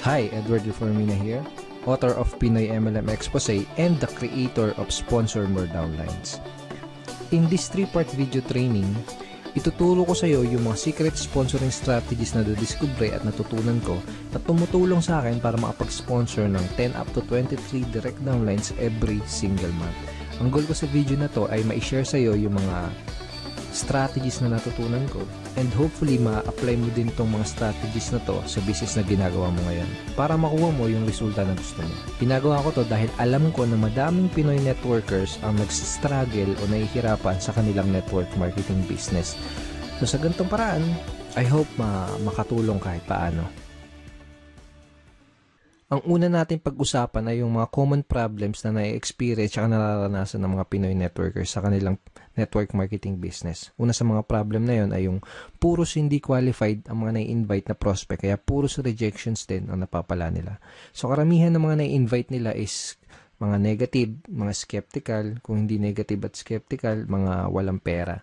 Hi, Edward Reformina here, author of Pinoy MLM Expose and the creator of Sponsor More Downlines. In this 3-part video training, ituturo ko sa iyo yung mga secret sponsoring strategies na nadiskubre at natutunan ko na tumutulong sa akin para makapag-sponsor ng 10 up to 23 direct downlines every single month. Ang goal ko sa video na to ay ma-share sa iyo yung mga strategies na natutunan ko and hopefully ma-apply mo din tong mga strategies na to sa business na ginagawa mo ngayon para makuha mo yung resulta na gusto mo. Ginagawa ko to dahil alam ko na madaming Pinoy networkers ang nagsistruggle o nahihirapan sa kanilang network marketing business. So sa ganitong paraan, I hope makatulong kahit paano. Ang una natin pag-usapan ay yung mga common problems na na-experience at nararanasan ng mga Pinoy networkers sa kanilang network marketing business. Una sa mga problem na yon ay yung puros hindi qualified ang mga na-invite na prospect, kaya puros rejections din ang napapala nila. So karamihan ng mga na-invite nila is mga negative, mga skeptical, kung hindi negative at skeptical, mga walang pera.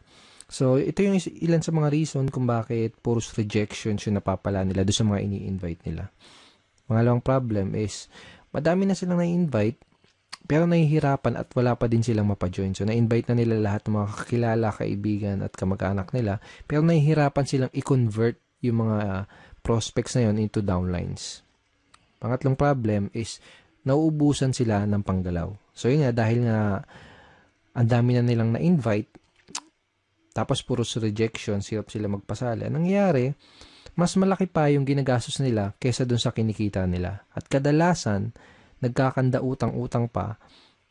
So ito yung ilan sa mga reason kung bakit puros rejections yung napapala nila doon sa mga ini-invite nila. Pangalawang problem is, madami na silang na-invite, pero nahihirapan at wala pa din silang mapajoin. So, na-invite na nila lahat ng mga kakilala, kaibigan at kamag-anak nila, pero nahihirapan silang i-convert yung mga prospects na yon into downlines. Pangatlong problem is, nauubusan sila ng panggalaw. So, yun nga, dahil nga ang dami na nilang na-invite, tapos puros rejection, hirap sila magpasali. Anong nangyayari? Mas malaki pa yung ginagastos nila kesa dun sa kinikita nila. At kadalasan, nagkakanda utang-utang pa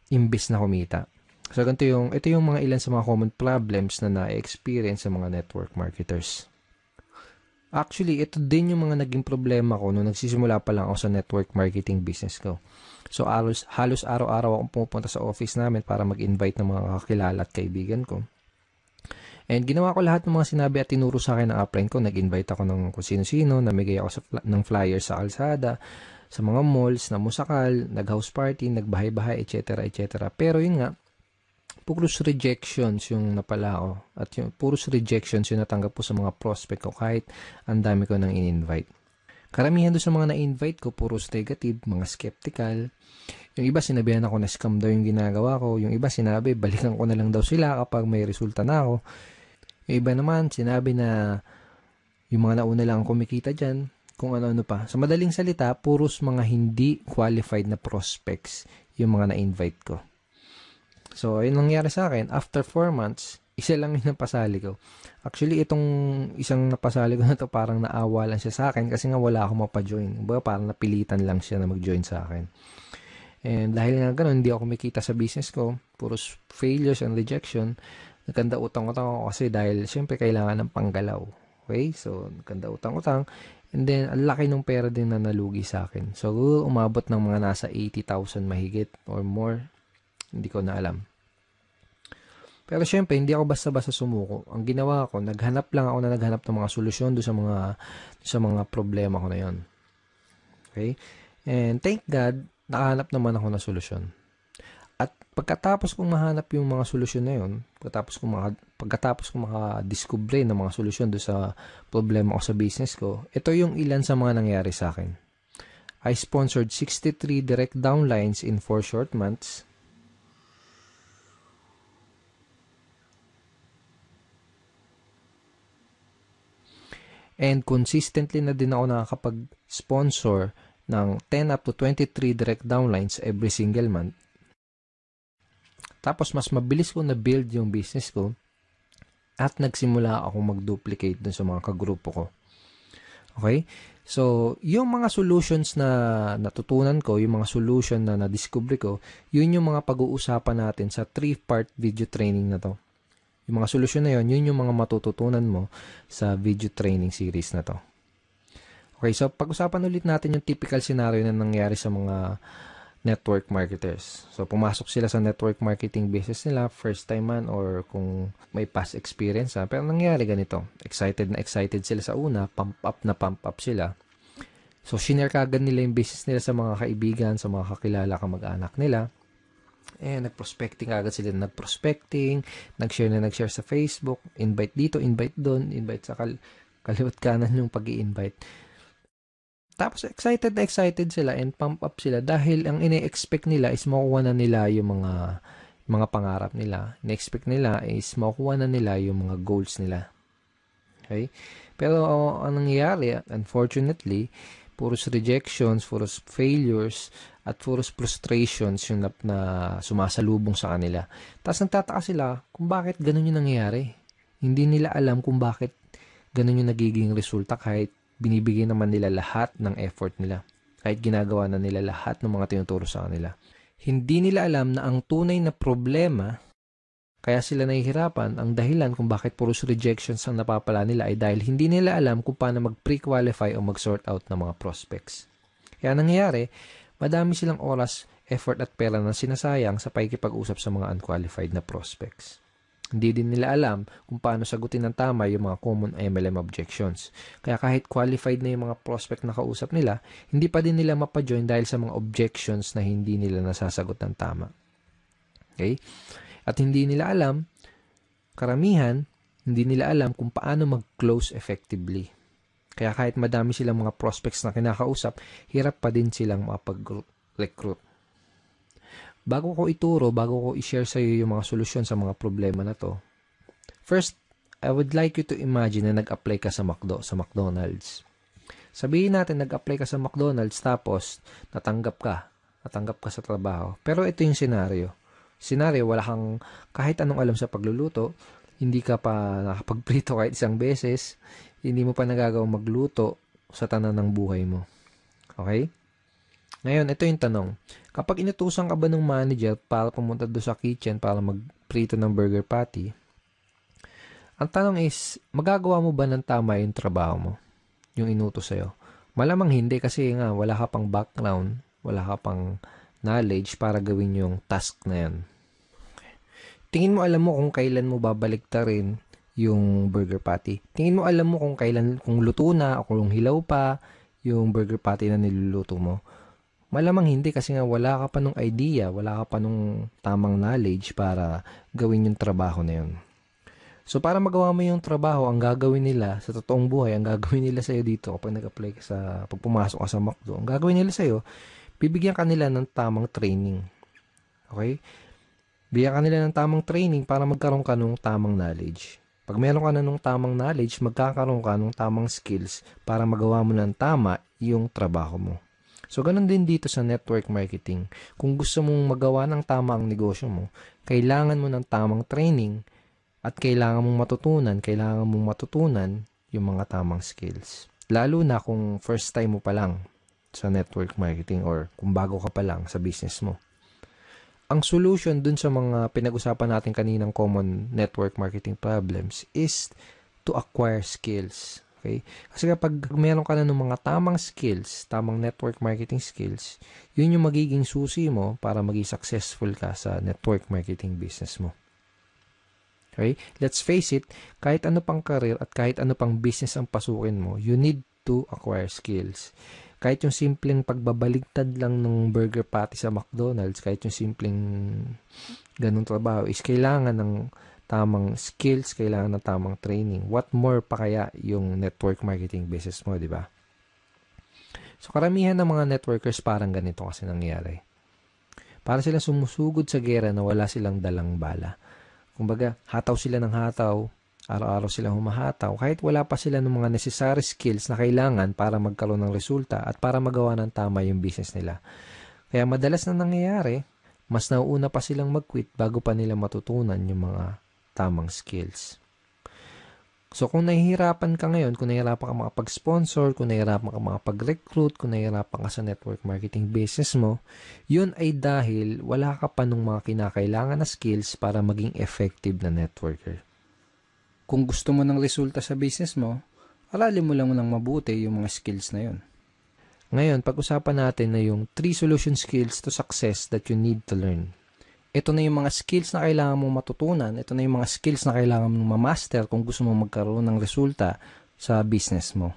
imbis na kumita. So, ito yung mga ilan sa mga common problems na na-experience sa mga network marketers. Actually, ito din yung mga naging problema ko nung nagsisimula pa lang ako sa network marketing business ko. So, halos araw-araw akong pumupunta sa office namin para mag-invite ng mga kakilala at kaibigan ko. And ginawa ko lahat ng mga sinabi at tinuro sa akin ng upline ko. Nag-invite ako ng kung sino-sino, namigay ako ng flyers sa kalsada, sa mga malls, na musakal, nag-house party, nagbahay-bahay, etc. etc. Pero yun nga, puros rejections yung napala ko. At yung puros rejections yung natanggap ko sa mga prospect ko kahit ang dami ko nang in-invite. Karamihan doon sa mga na-invite ko, puros negative, mga skeptical. Yung iba sinabihan ako na scam daw yung ginagawa ko. Yung iba sinabi, balikan ko na lang daw sila kapag may resulta na ako. Yung iba naman, sinabi na yung mga nauna lang kumikita dyan, kung ano-ano pa. Sa madaling salita, puros mga hindi qualified na prospects yung mga na-invite ko. So, yun nangyari sa akin. After 4 months, isa lang yung napasali ko. Actually, itong isang napasali ko na to parang naawa lang siya sa akin kasi nga wala akong mapajoin. Parang napilitan lang siya na mag-join sa akin. And dahil nga ganun, hindi ako kumikita sa business ko. Puros failures and rejection. Nagkanda utang-utang ako kasi dahil syempre kailangan ng panggalaw. Okay? So, nagkanda utang-utang. And then, ang laki ng pera din na nalugi sa akin. So, umabot ng mga nasa 80,000 mahigit or more. Hindi ko na alam. Pero syempre, hindi ako basta-basta sumuko. Ang ginawa ko, naghanap ng mga solusyon doon sa mga problema ko na yon. Okay? And thank God, nakahanap naman ako ng solusyon. At pagkatapos kong mahanap yung mga solusyon na yun, pagkatapos kong makadiskubre ng mga solusyon doon sa problema ko sa business ko, ito yung ilan sa mga nangyari sa akin. I sponsored 63 direct downlines in 4 short months. And consistently na din ako nakakapag-sponsor ng 10 up to 23 direct downlines every single month. Tapos, mas mabilis ko na-build yung business ko at nagsimula akong mag-duplicate dun sa mga kagrupo ko. Okay? So, yung mga solutions na natutunan ko, yung mga solution na na-discover ko, yun yung mga pag-uusapan natin sa 3-part video training na to. Yung mga solusyon na yun yung mga matututunan mo sa video training series na to. Okay, so pag-usapan ulit natin yung typical scenario na nangyari sa mga network marketers. So, pumasok sila sa network marketing business nila, first time man or kung may past experience. Pero nangyari ganito, excited sila sa una, pump up sila. So, shinare kagad nila yung business nila sa mga kaibigan, sa mga kakilala, kamag-anak nila. Nag-prospecting agad sila. Nag-share sa Facebook, invite dito, invite doon, invite sa kaliwat kanan yung pag-i-invite. Tapos excited na excited sila and pump up sila dahil ang ine-expect nila is makuha na nila yung mga pangarap nila. Ine-expect nila is makuha na nila yung mga goals nila. Okay? Pero ang nangyayari, unfortunately, puros rejections, puros failures, at puros frustrations yung na sumasalubong sa kanila. Tapos nagtataka sila kung bakit ganun yung nangyayari. Hindi nila alam kung bakit ganun yung nagiging resulta kahit binibigay naman nila lahat ng effort nila. Kahit ginagawa na nila lahat ng mga tinuturo sa kanila. Hindi nila alam na ang tunay na problema kaya sila nahihirapan, ang dahilan kung bakit puros rejections ang napapala nila ay dahil hindi nila alam kung paano mag-pre-qualify o mag-sort out ng mga prospects. Kaya nangyayari, madami silang oras, effort at pera na sinasayang sa pakikipag-usap sa mga unqualified na prospects. Hindi din nila alam kung paano sagutin ng tama yung mga common MLM objections. Kaya kahit qualified na yung mga prospect na kausap nila, hindi pa din nila mapajoin dahil sa mga objections na hindi nila nasasagot ng tama. Okay? At hindi nila alam, karamihan, hindi nila alam kung paano mag-close effectively. Kaya kahit madami silang mga prospects na kinakausap, hirap pa din silang makapag-recruit. Bago ko ituro, bago ko i-share sa iyo yung mga solusyon sa mga problema na to, first, I would like you to imagine na nag-apply ka sa McDonald's. Sabihin natin, nag-apply ka sa McDonald's tapos natanggap ka sa trabaho. Pero ito yung scenario, wala kang kahit anong alam sa pagluluto, hindi ka pa nakapagprito kahit isang beses, hindi mo pa nagagawang magluto sa tanan ng buhay mo. Okay? Ngayon, ito yung tanong. Kapag inutusan ka ba ng manager para pumunta doon sa kitchen para magprito ng burger patty, ang tanong is, magagawa mo ba ng tama yung trabaho mo? Yung inutos sa'yo? Malamang hindi kasi nga wala ka pang background, wala ka pang knowledge para gawin yung task na yan. Tingin mo alam mo kung kailan mo babaliktarin yung burger patty. Tingin mo alam mo kung luto na o kung hilaw pa yung burger patty na niluluto mo. Malamang hindi kasi nga wala ka pa nung idea, wala ka pa nung tamang knowledge para gawin yung trabaho na yun. So para magawa mo yung trabaho, ang gagawin nila sa totoong buhay, ang gagawin nila sa'yo dito kapag nag-apply ka pag pumasok ka sa McDo, ang gagawin nila sa'yo, bibigyan ka nila ng tamang training. Okay? Bigyan ka nila ng tamang training para magkaroon ka ng tamang knowledge. Pag meron ka na ng tamang knowledge, magkakaroon ka ng tamang skills para magawa mo ng tama yung trabaho mo. So, ganun din dito sa network marketing. Kung gusto mong magawa ng tama ang negosyo mo, kailangan mo ng tamang training at kailangan mong matutunan yung mga tamang skills. Lalo na kung first time mo pa lang sa network marketing or kung bago ka pa lang sa business mo. Ang solution dun sa mga pinag-usapan natin kaninang common network marketing problems is to acquire skills. Okay? Kasi kapag meron ka na ng mga tamang skills, tamang network marketing skills, yun yung magiging susi mo para maging successful ka sa network marketing business mo. Okay? Let's face it, kahit ano pang career at kahit ano pang business ang pasukin mo, you need to acquire skills. Kahit yung simpleng pagbabaligtad lang ng burger patty sa McDonald's, kahit yung simpleng ganung trabaho, is kailangan ng tamang skills, kailangan ng tamang training. What more pa kaya yung network marketing business mo, di ba? So, karamihan ng mga networkers parang ganito kasi nangyayari. Para sila sumusugod sa gera na wala silang dalang bala. Kumbaga, hataw sila ng hataw, araw-araw silang humahataw, kahit wala pa sila ng mga necessary skills na kailangan para magkaroon ng resulta at para magawa ng tama yung business nila. Kaya madalas na nangyayari, mas nauuna pa silang mag-quit bago pa nila matutunan yung mga tamang skills. So kung nahihirapan ka ngayon, kung nahihirapan ka makapag-sponsor, kung nahihirapan ka makapag-recruit, kung nahihirapan ka sa network marketing business mo, yun ay dahil wala ka pa nung mga kinakailangan na skills para maging effective na networker. Kung gusto mo ng resulta sa business mo, aralin mo lang mabuti yung mga skills na yun. Ngayon, pag-usapan natin na yung 3 solution skills to success that you need to learn. Ito na yung mga skills na kailangan mong matutunan. Ito na yung mga skills na kailangan mong ma-master kung gusto mong magkaroon ng resulta sa business mo.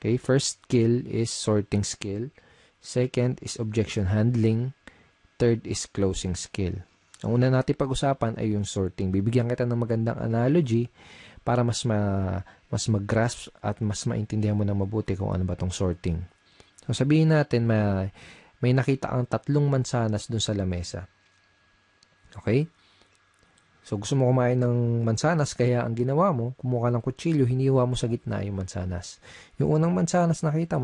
Okay, first skill is sorting skill. Second is objection handling. Third is closing skill. Ang una natin pag-usapan ay yung sorting. Bibigyan kita ng magandang analogy para mas mag-grasp at mas maintindihan mo na mabuti kung ano ba tong sorting. So sabihin natin may nakita kang 3 mansanas dun sa lamesa. Okay? So gusto mo kumain ng mansanas, kaya ang ginawa mo, kumuha ka ng kutsilyo, hiniwa mo sa gitna yung mansanas. Yung unang mansanas nakita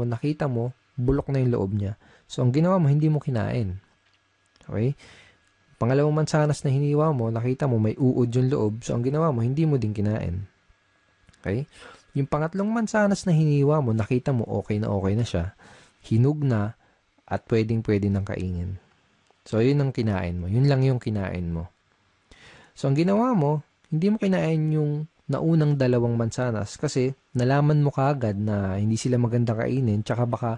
mo, bulok na yung loob niya. So ang ginawa mo, hindi mo kinain. Okay? Pangalawang mansanas na hiniwa mo, nakita mo may uod yung loob. So ang ginawa mo, hindi mo din kinain. Okay? Yung pangatlong mansanas na hiniwa mo, nakita mo okay na siya. Hinug na at pwedeng-pwede nang kainin. So yun ang kinain mo. Yun lang yung kinain mo. So, ang ginawa mo, hindi mo kinain yung naunang 2 mansanas kasi nalaman mo kaagad na hindi sila maganda kainin tsaka baka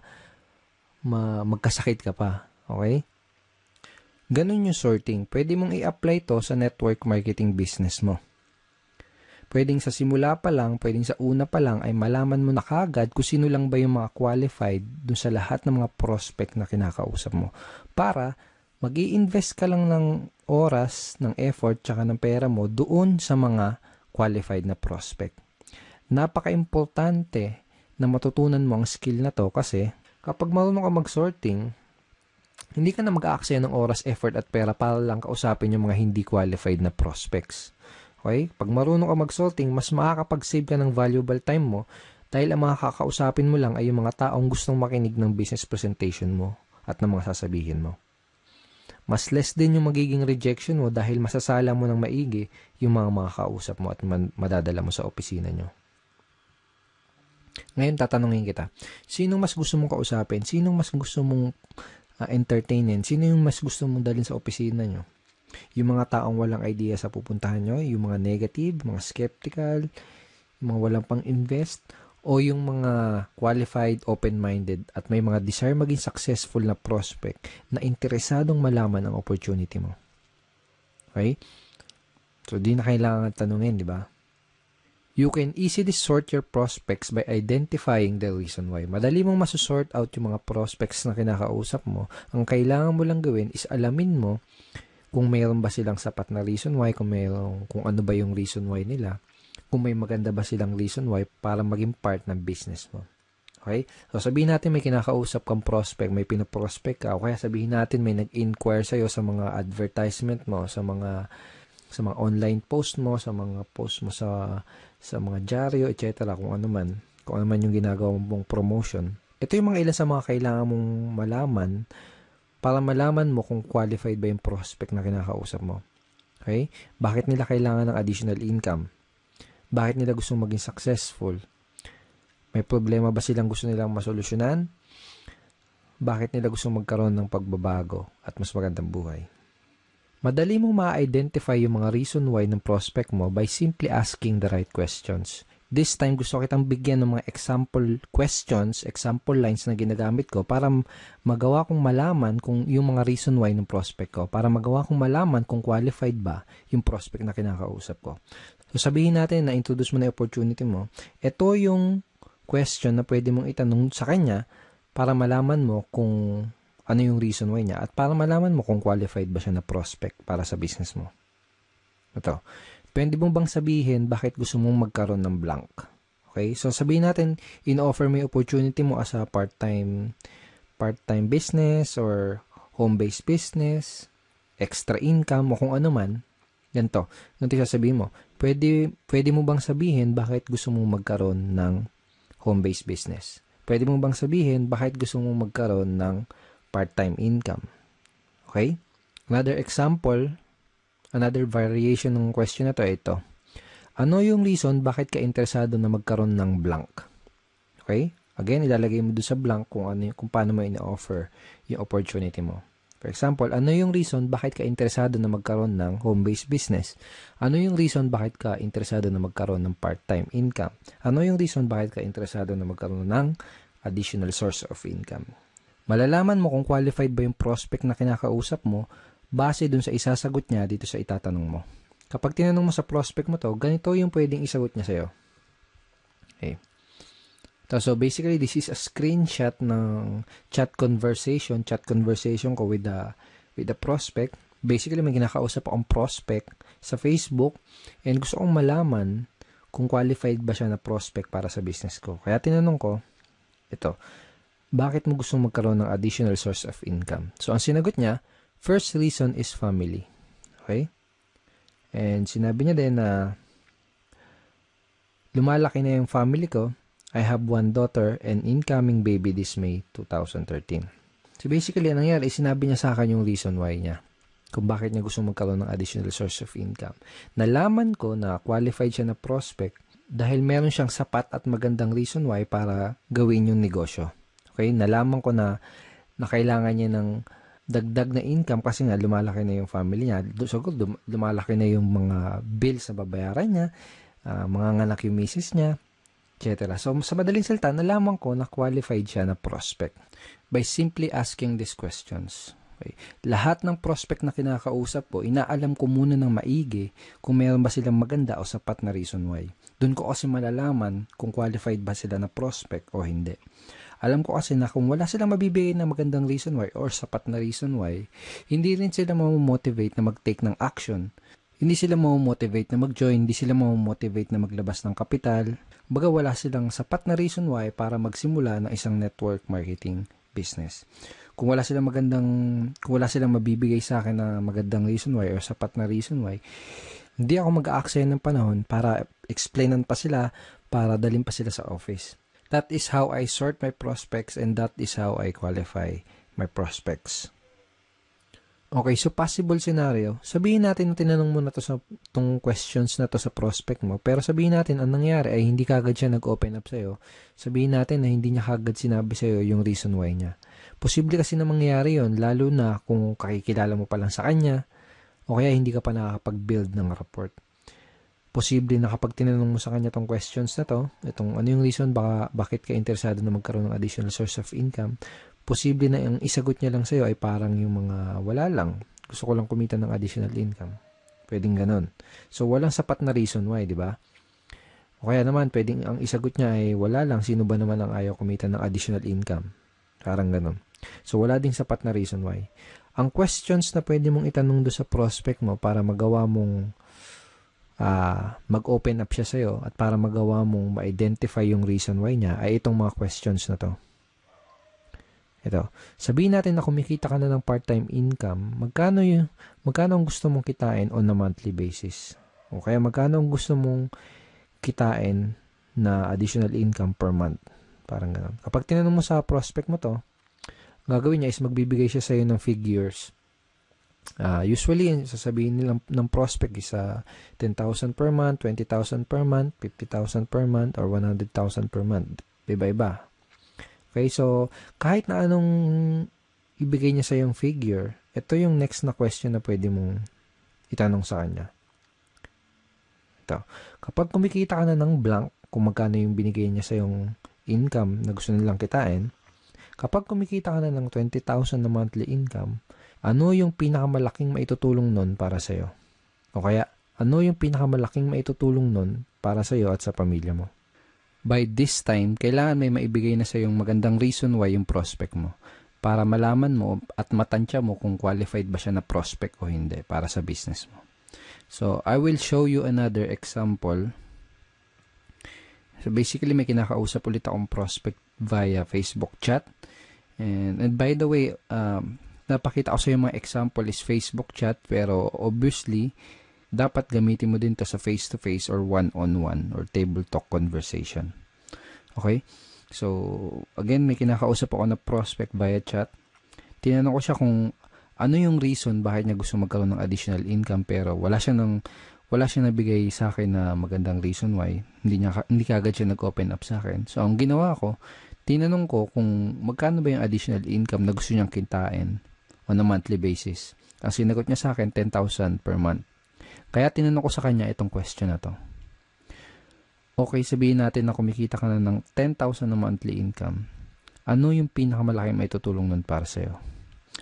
magkasakit ka pa. Okay? Ganun yung sorting. Pwede mong i-apply to sa network marketing business mo. Pwedeng sa simula pa lang, pwedeng sa una pa lang ay malaman mo na kaagad kung sino lang ba yung mga qualified dun sa lahat ng mga prospect na kinakausap mo. Para mag-i-invest ka lang ng oras, ng effort, tsaka ng pera mo doon sa mga qualified na prospect. Napaka-importante na matutunan mo ang skill na to kasi kapag marunong ka mag-sorting, hindi ka na mag-aaksaya ng oras, effort at pera para lang kausapin yung mga hindi qualified na prospects. Okay? Pag marunong ka mag-sorting, mas makakapag-save ka ng valuable time mo dahil ang mga kakausapin mo lang ay yung mga taong gustong makinig ng business presentation mo at ng mga sasabihin mo. Mas less din yung magiging rejection mo dahil masasala mo ng maigi yung mga makakausap mo at madadala mo sa opisina nyo. Ngayon, tatanungin kita, sinong mas gusto mong kausapin? Sinong mas gusto mong entertainin? Sino yung mas gusto mong dalhin sa opisina nyo? Yung mga taong walang idea sa pupuntahan nyo? Yung mga negative, mga skeptical, yung mga walang pang-invest? O yung mga qualified, open-minded at may mga desire maging successful na prospect na interesadong malaman ang opportunity mo. Okay? So, di na kailangan tanungin, di ba? You can easily sort your prospects by identifying the reason why. Madali mong masusort out yung mga prospects na kinakausap mo. Ang kailangan mo lang gawin is alamin mo kung mayroon ba silang sapat na reason why, kung ano ba yung reason why nila. Kung may maganda ba silang reason why para maging part ng business mo. Okay? So, sabihin natin may kinakausap kang prospect, may pinaprospect ka, o kaya sabihin natin may nag-inquire sa'yo sa mga advertisement mo, sa mga online post mo, sa mga post mo sa mga dyaryo, etc. Kung ano man yung ginagawa mong promotion. Ito yung mga ilan sa mga kailangan mong malaman para malaman mo kung qualified ba yung prospect na kinakausap mo. Okay? Bakit nila kailangan ng additional income? Bakit nila gustong maging successful? May problema ba silang gusto nilang masolusyonan? Bakit nila gustong magkaroon ng pagbabago at mas magandang buhay? Madali mong ma-identify yung mga reason why ng prospect mo by simply asking the right questions. This time, gusto kitang bigyan ng mga example questions, example lines na ginagamit ko para magawa kong malaman kung yung mga reason why ng prospect ko, para magawa kong malaman kung qualified ba yung prospect na kinakausap ko. So, sabihin natin na introduce mo na yung opportunity mo. Ito yung question na pwede mong itanong sa kanya para malaman mo kung ano yung reason why niya at para malaman mo kung qualified ba siya na prospect para sa business mo. Ito. Pwede mo bang sabihin bakit gusto mong magkaroon ng blank? Okay? So, sabihin natin, in-offer mo yung opportunity mo as a part-time business or home-based business, extra income o kung ano man. Ganito. Ganito sasabihin mo. Pwede mo bang sabihin bakit gusto mong magkaroon ng home-based business? Pwede mo bang sabihin bakit gusto mong magkaroon ng part-time income? Okay? Another example, another variation ng question na to, ito. Ano yung reason bakit ka interesado na magkaroon ng blank? Okay? Again, ilalagay mo doon sa blank kung paano mo ina-offer yung opportunity mo. For example, ano yung reason bakit ka interesado na magkaroon ng home-based business? Ano yung reason bakit ka interesado na magkaroon ng part-time income? Ano yung reason bakit ka interesado na magkaroon ng additional source of income? Malalaman mo kung qualified ba yung prospect na kinakausap mo base dun sa isasagot niya dito sa itatanong mo. Kapag tinanong mo sa prospect mo to, ganito yung pwedeng isagot niya sa'yo. Okay. So basically, this is a screenshot ng chat conversation ko with the prospect. Basically, may kinakausap akong prospect sa Facebook and gusto kong malaman kung qualified ba siya na prospect para sa business ko. Kaya tinanong ko, ito, bakit mo gustong magkaroon ng additional source of income? So, ang sinagot niya, first reason is family. Okay? And sinabi niya din na lumalaki na yung family ko. I have one daughter and incoming baby this May 2013. So basically, ang nangyari, sinabi niya sa akin yung reason why niya. Kung bakit niya gusto magkaroon ng additional source of income. Nalaman ko na qualified siya na prospect dahil meron siyang sapat at magandang reason why para gawin yung negosyo. Okay? Nalaman ko na kailangan niya ng dagdag na income kasi nga lumalaki na yung family niya. So, lumalaki na yung mga bills na babayaran niya, mga anak yung misis niya, etc. So, sa madaling salita, nalaman ko na qualified siya na prospect by simply asking these questions. Okay. Lahat ng prospect na kinakausap ko, inaalam ko muna ng maigi kung meron ba silang maganda o sapat na reason why. Doon ko kasi malalaman kung qualified ba sila na prospect o hindi. Alam ko kasi na kung wala silang mabibigay na magandang reason why or sapat na reason why, hindi rin sila mamomotivate na mag-take ng action. Hindi sila mamomotivate na mag-join, hindi sila mamomotivate na maglabas ng kapital. Baga wala silang sapat na reason why para magsimula ng isang network marketing business. Kung wala silang mabibigay sa akin na magandang reason why or sapat na reason why, hindi ako mag-aaksaya ng panahon para explainan pa sila, para dalhin pa sila sa office. That is how I sort my prospects and that is how I qualify my prospects. Okay, so possible scenario. Sabihin natin na tinanong mo na to sa tong questions na to sa prospect mo, pero sabihin natin ang nangyari ay hindi kagad siya nag-open up sa'yo. Sabihin natin na hindi niya kagad sinabi sa'yo yung reason why niya. Posible kasi na mangyari yon, lalo na kung kakikilala mo pa lang sa kanya o kaya hindi ka pa nakakapag-build ng rapport. Posible na kapag tinanong mo sa kanya tong questions na to, itong ano yung reason bakit ka interesado na magkaroon ng additional source of income, posible na yung isagot niya lang sa'yo ay parang yung mga wala lang. Gusto ko lang kumita ng additional income. Pwedeng ganun. So, walang sapat na reason why, di ba? O kaya naman, pwedeng ang isagot niya ay wala lang. Sino ba naman ang ayaw kumita ng additional income? Parang ganun. So, wala ding sapat na reason why. Ang questions na pwede mong itanong do sa prospect mo para magawa mong mag-open up siya sa'yo at para magawa mong ma-identify yung reason why niya ay itong mga questions na to. Ito, sabihin natin na kumikita ka na ng part-time income, magkano ang gusto mong kitain on a monthly basis? O kaya magkano ang gusto mong kitain na additional income per month? Parang ganun. Kapag tinanong mo sa prospect mo to, gagawin niya is magbibigay siya sa iyo ng figures. Usually, sasabihin nila ng prospect is 10,000 per month, 20,000 per month, 50,000 per month, or 100,000 per month. Iba-iba. Okay, so kahit na anong ibigay niya sa yung figure, ito yung next na question na pwede mong itanong sa kanya. Ito, kapag kumikita ka na ng blank, kung magkano yung binigay niya sa yung income na gusto nilang kitain, kapag kumikita ka na ng 20,000 na monthly income, ano yung pinakamalaking maitutulong nun para sa'yo? O kaya, ano yung pinakamalaking maitutulong nun para sa'yo at sa pamilya mo? By this time, kailangan may maibigay na sa yung magandang reason why yung prospect mo para malaman mo at matansya mo kung qualified ba siya na prospect o hindi para sa business mo. So, I will show you another example. So, basically, may kinakausap ulit akong prospect via Facebook chat. And by the way, napakita ko sa yung mga example is Facebook chat, pero obviously, dapat gamitin mo din to sa face-to-face or one-on-one or table talk conversation. Okay? So, again, may kinakausap ako na prospect via chat. Tinanong ko siya kung ano yung reason bakit niya gusto magkaroon ng additional income pero wala siya nabigay sa akin na magandang reason why. Hindi kagad siya nag-open up sa akin. So, ang ginawa ko, tinanong ko kung magkano ba yung additional income na gusto niyang kitain on a monthly basis. Ang sinagot niya sa akin, 10,000 per month. Kaya tinanong ko sa kanya itong question na to. Okay, sabihin natin na kumikita ka na ng 10,000 na monthly income. Ano yung pinakamalaki maitutulong nun para sa'yo?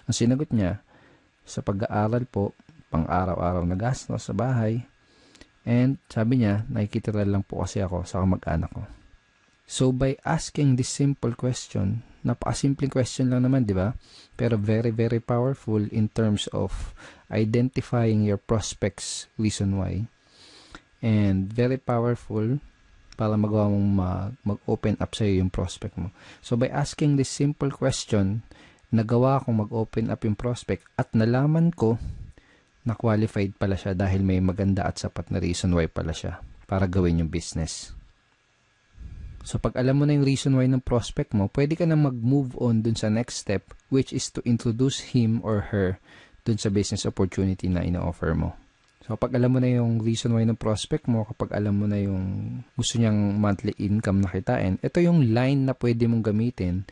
Ang sinagot niya, sa pag-aaral po, pang-araw-araw na gastos sa bahay, and sabi niya, nakikitira lang po kasi ako sa kamag-anak ko. So, by asking this simple question, napakasimpleng question lang naman, di ba? Pero very, very powerful in terms of identifying your prospects reason why. And very powerful para magawa mong mag-open up sa'yo yung prospect mo. So, by asking this simple question, nagawa kong mag-open up yung prospect at nalaman ko na qualified pala siya dahil may maganda at sapat na reason why pala siya para gawin yung business. So, pag alam mo na yung reason why ng prospect mo, pwede ka na mag-move on dun sa next step, which is to introduce him or her dun sa business opportunity na ina-offer mo. So, kapag alam mo na yung reason why ng prospect mo, kapag alam mo na yung gusto niyang monthly income na kitain, ito yung line na pwede mong gamitin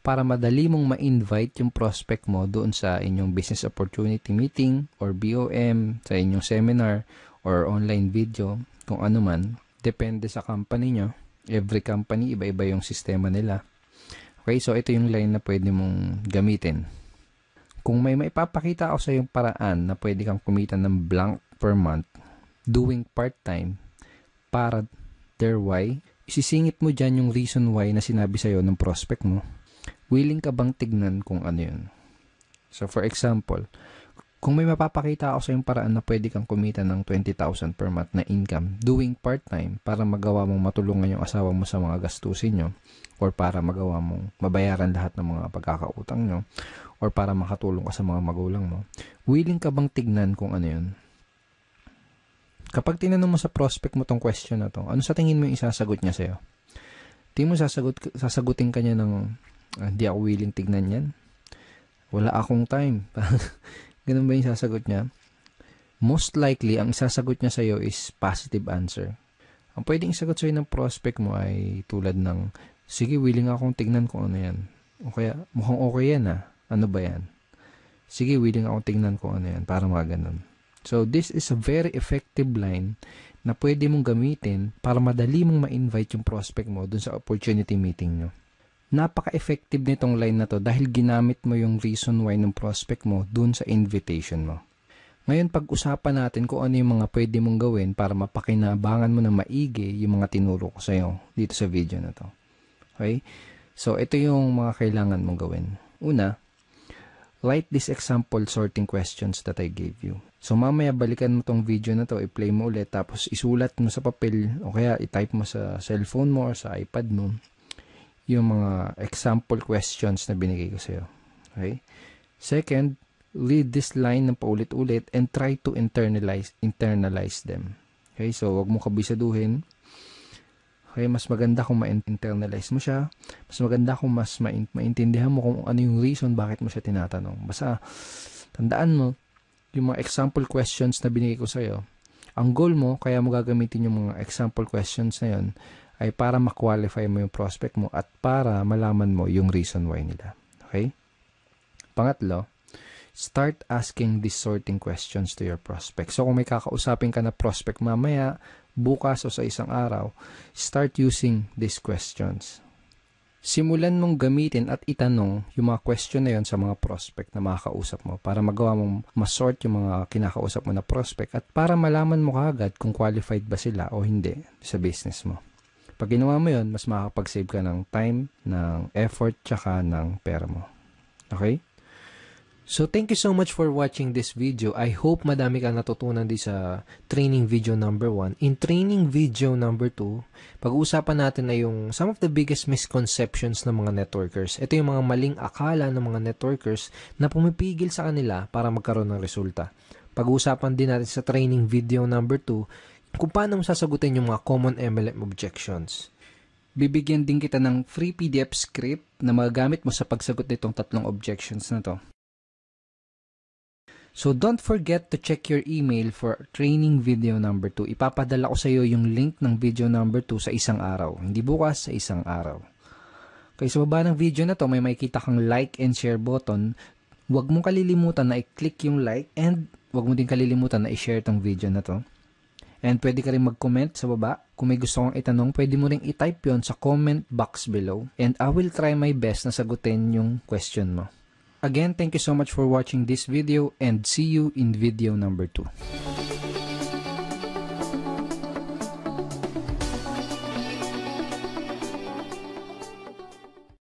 para madali mong ma-invite yung prospect mo doon sa inyong business opportunity meeting or BOM, sa inyong seminar or online video, kung ano man. Depende sa company nyo. Every company, iba-iba yung sistema nila. Okay, so ito yung line na pwede mong gamitin. Kung may maipapakita ako sa yung paraan na pwede kang kumita ng blank per month doing part-time para their why, isisingit mo dyan yung reason why na sinabi sa'yo ng prospect mo. Willing ka bang tignan kung ano yun? So, for example, kung may mapapakita ako sa yung paraan na pwede kang kumita ng 20,000 per month na income doing part-time para magawa mong matulungan yung asawa mo sa mga gastusin nyo or para magawa mong mabayaran lahat ng mga pagkakautang nyo or para makatulong ka sa mga magulang mo, willing ka bang tignan kung ano yun? Kapag tinanong mo sa prospect mo tong question na to, ano sa tingin mo yung isasagot niya sa'yo? Tingin mo sasagutin ka niya ng hindi ako willing tignan yan. Wala akong time. Ganun ba yung sasagot niya? Most likely, ang sasagot niya sa'yo is positive answer. Ang pwedeng isagot sa'yo ng prospect mo ay tulad ng, sige, willing akong tignan kung ano yan. O kaya, mukhang okay yan ah. Ano ba yan? Sige, willing akong tignan kung ano yan. Para mga ganun. So, this is a very effective line na pwede mong gamitin para madali mong ma-invite yung prospect mo dun sa opportunity meeting nyo. Napaka-effective nitong line na to dahil ginamit mo yung reason why ng prospect mo dun sa invitation mo. Ngayon, pag-usapan natin kung ano yung mga pwede mong gawin para mapakinabangan mo na maigi yung mga tinuro ko sa'yo dito sa video na to. Okay? So, ito yung mga kailangan mong gawin. Una, write this example sorting questions that I gave you. So, mamaya balikan mo tong video na to, i-play mo ulit, tapos isulat mo sa papel o kaya i-type mo sa cellphone mo or sa iPad mo yung mga example questions na binigay ko sa'yo. Okay? Second, read this line ng paulit-ulit and try to internalize them. Okay? So, wag mo kabisaduhin. Okay? Mas maganda kung ma-internalize mo siya. Mas maganda kung mas maintindihan mo kung ano yung reason bakit mo siya tinatanong. Basta, tandaan mo, yung mga example questions na binigay ko sa'yo, ang goal mo, kaya mo gagamitin yung mga example questions na yun, ay para ma-qualify mo yung prospect mo at para malaman mo yung reason why nila. Okay? Pangatlo, start asking these sorting questions to your prospect. So, kung may kakausapin ka na prospect mamaya, bukas o sa isang araw, start using these questions. Simulan mong gamitin at itanong yung mga question na yun sa mga prospect na makakausap mo para magawa mong masort yung mga kinakausap mo na prospect at para malaman mo kaagad kung qualified ba sila o hindi sa business mo. Pag ginawa mo yun, mas makakapag-save ka ng time, ng effort, tsaka ng pera mo. Okay? So, thank you so much for watching this video. I hope madami ka natutunan din sa training video number 1. In training video number 2, pag-uusapan natin na yung some of the biggest misconceptions ng mga networkers. Ito yung mga maling akala ng mga networkers na pumipigil sa kanila para magkaroon ng resulta. Pag-uusapan din natin sa training video number 2, kung paano mo sasagutin yung mga common MLM objections. Bibigyan din kita ng free PDF script na magagamit mo sa pagsagot nitong 3 objections na to. So, don't forget to check your email for training video number 2. Ipapadala ko sa iyo yung link ng video number 2 sa isang araw. Hindi bukas, sa isang araw. Okay, sa baba ng video na to, may makikita kang like and share button. Huwag mong kalilimutan na i-click yung like and huwag mo din kalilimutan na i-share tong video na to. And pwede ka rin mag-comment sa baba. Kung may gusto kong itanong, pwede mo rin i-type yon sa comment box below. And I will try my best na sagutin yung question mo. Again, thank you so much for watching this video and see you in video number 2.